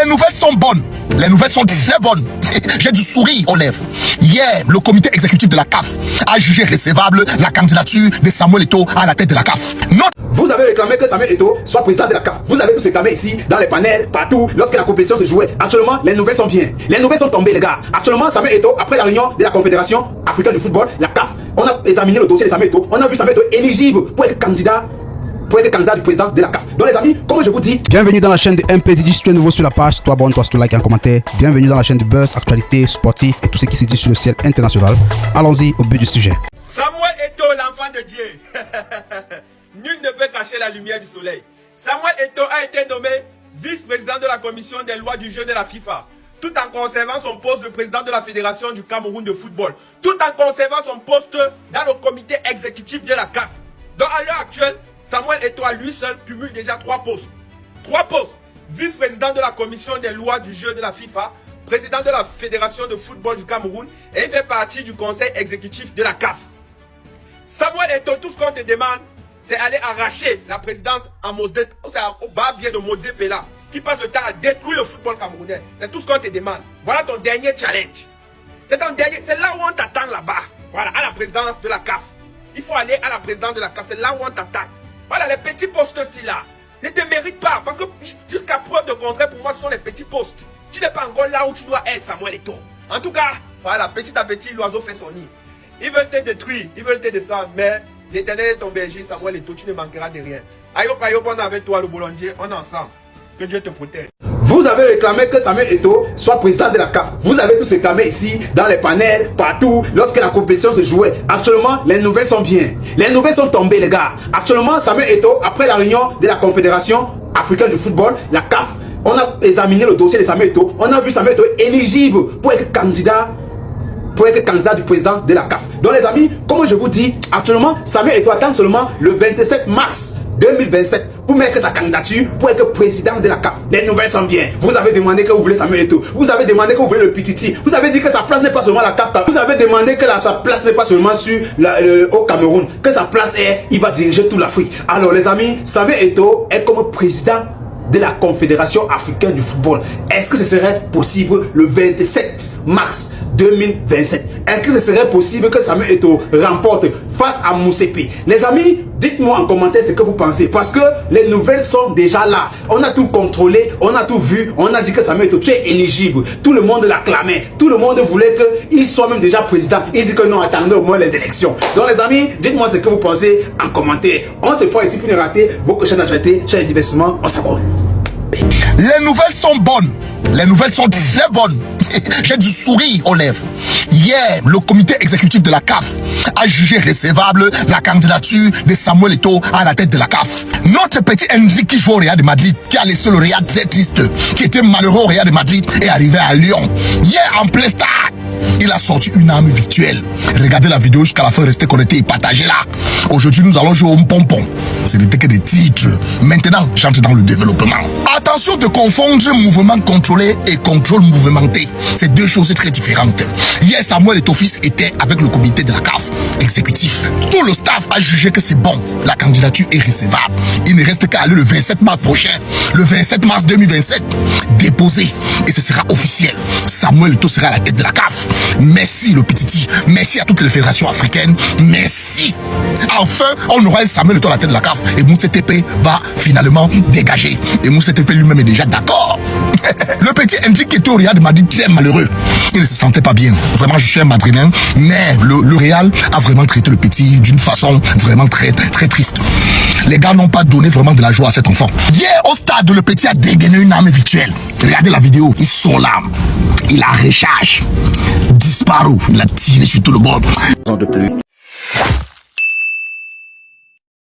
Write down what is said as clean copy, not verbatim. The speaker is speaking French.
Les nouvelles sont bonnes. Les nouvelles sont très bonnes. J'ai du sourire aux lèvres. Hier, le comité exécutif de la CAF a jugé recevable la candidature de Samuel Eto'o à la tête de la CAF. Vous avez réclamé que Samuel Eto'o soit président de la CAF. Vous avez tous réclamé ici, dans les panels, partout, lorsque la compétition se jouait. Actuellement, les nouvelles sont bien. Les nouvelles sont tombées, les gars. Actuellement, Samuel Eto'o, après la réunion de la Confédération africaine du football, la CAF, on a examiné le dossier de Samuel Eto'o. On a vu Samuel Eto'o éligible pour être candidat du président de la CAF. Donc les amis, comme je vous dis, bienvenue dans la chaîne de MPDJ. Si tu es nouveau sur la page, toi abonne-toi, si tu likes et un commentaire. Bienvenue dans la chaîne de buzz, actualité, sportif et tout ce qui se dit sur le ciel international. Allons-y au but du sujet. Samuel Eto'o, l'enfant de Dieu. Nul ne peut cacher la lumière du soleil. Samuel Eto'o a été nommé vice-président de la commission des lois du jeu de la FIFA, tout en conservant son poste de président de la Fédération du Cameroun de football, tout en conservant son poste dans le comité exécutif de la CAF. Donc à l'heure actuelle, Samuel Eto'o à lui seul cumule déjà 3 postes. 3 postes. Vice-président de la commission des lois du jeu de la FIFA, président de la Fédération de football du Cameroun et il fait partie du conseil exécutif de la CAF. Samuel Eto'o, tout ce qu'on te demande, c'est aller arracher la présidente en Mosdet, au bas bien de Motsepe là, qui passe le temps à détruire le football camerounais. C'est tout ce qu'on te demande. Voilà ton dernier challenge. C'est là où on t'attend là-bas. Voilà, à la présidence de la CAF. Il faut aller à la présidence de la CAF, c'est là où on t'attend. Voilà, les petits postes-ci là, ne te méritent pas. Parce que jusqu'à preuve de contraire, pour moi, ce sont les petits postes. Tu n'es pas encore là où tu dois être, Samuel Eto'o. En tout cas, voilà, petit à petit, l'oiseau fait son nid. Ils veulent te détruire, ils veulent te descendre, mais l'Éternel est ton berger, Samuel Eto'o, tu ne manqueras de rien. Ayop, on est avec toi, le boulanger, on est ensemble. Que Dieu te protège. vous avez réclamé que Samuel Eto'o soit président de la CAF. Vous avez tous réclamé ici, dans les panels, partout, lorsque la compétition se jouait. Actuellement, les nouvelles sont bien. Les nouvelles sont tombées, les gars. Actuellement, Samuel Eto'o, après la réunion de la Confédération africaine du football, la CAF, on a examiné le dossier de Samuel Eto'o. On a vu Samuel Eto'o éligible pour être candidat du président de la CAF. Donc les amis, comme je vous dis, actuellement, Samuel Eto'o attend seulement le 27 mars 2027 pour mettre sa candidature pour être président de la CAF. Les nouvelles sont bien. Vous avez demandé que vous voulez Samuel Eto'o. Vous avez demandé que vous voulez le Pititi. Vous avez dit que sa place n'est pas seulement la CAF. Vous avez demandé que sa place n'est pas seulement au Cameroun. Que sa place est, il va diriger toute l'Afrique. Alors les amis, Samuel Eto'o est comme président de la Confédération africaine du football. Est-ce que ce serait possible le 27 mars 2027? Est-ce que ce serait possible que Samuel Eto'o remporte face à Motsepe? Les amis, dites-moi en commentaire ce que vous pensez, parce que les nouvelles sont déjà là. On a tout contrôlé, on a tout vu, on a dit que Samuel Eto'o, tu es éligible. Tout le monde l'acclamait, tout le monde voulait qu'il soit même déjà président. Il dit que non, attendez au moins les élections. Donc les amis, dites-moi ce que vous pensez en commentaire. On se prend ici pour ne rater vos chaînes d'actualité, chaîne de divertissement. On s'abonne. Les nouvelles sont bonnes. Les nouvelles sont très bonnes. J'ai du sourire aux lèvres. Hier, le comité exécutif de la CAF a jugé recevable la candidature de Samuel Eto'o à la tête de la CAF. Notre petit Henry qui joue au Real de Madrid, qui a laissé le Real très triste, qui était malheureux au Real de Madrid, est arrivé à Lyon. Hier, en plein stade, il a sorti une arme virtuelle. Regardez la vidéo jusqu'à la fin, restez connectés et partagez-la. Aujourd'hui, nous allons jouer au pompon. Ce n'était que des titres. Maintenant, j'entre dans le développement. Attention de confondre mouvement contrôlé et contrôle mouvementé. C'est deux choses très différentes. Hier, Samuel Eto'o fils était avec le comité de la CAF exécutif. Tout le staff a jugé que c'est bon. La candidature est recevable. Il ne reste qu'à aller le 27 mars prochain, le 27 mars 2027, déposer. Et ce sera officiel. Samuel Eto'o sera à la tête de la CAF. Merci le Pititi. Merci à toutes les fédérations africaines. Merci. Enfin, on aura Samuel Eto'o à la tête de la CAF. Et Motsepe va finalement dégager. Et Motsepe lui-même est déjà d'accord. Le petit Henry qui était au Real de Madrid très malheureux. Il ne se sentait pas bien. Vraiment, je suis un madrilène. Mais le Real a vraiment traité le petit d'une façon vraiment très triste. Les gars n'ont pas donné vraiment de la joie à cet enfant. Hier, au stade, le petit a dégainé une arme virtuelle. Regardez la vidéo. Il sort l'arme. Il a recharge. Disparu. Il a tiré sur tout le monde.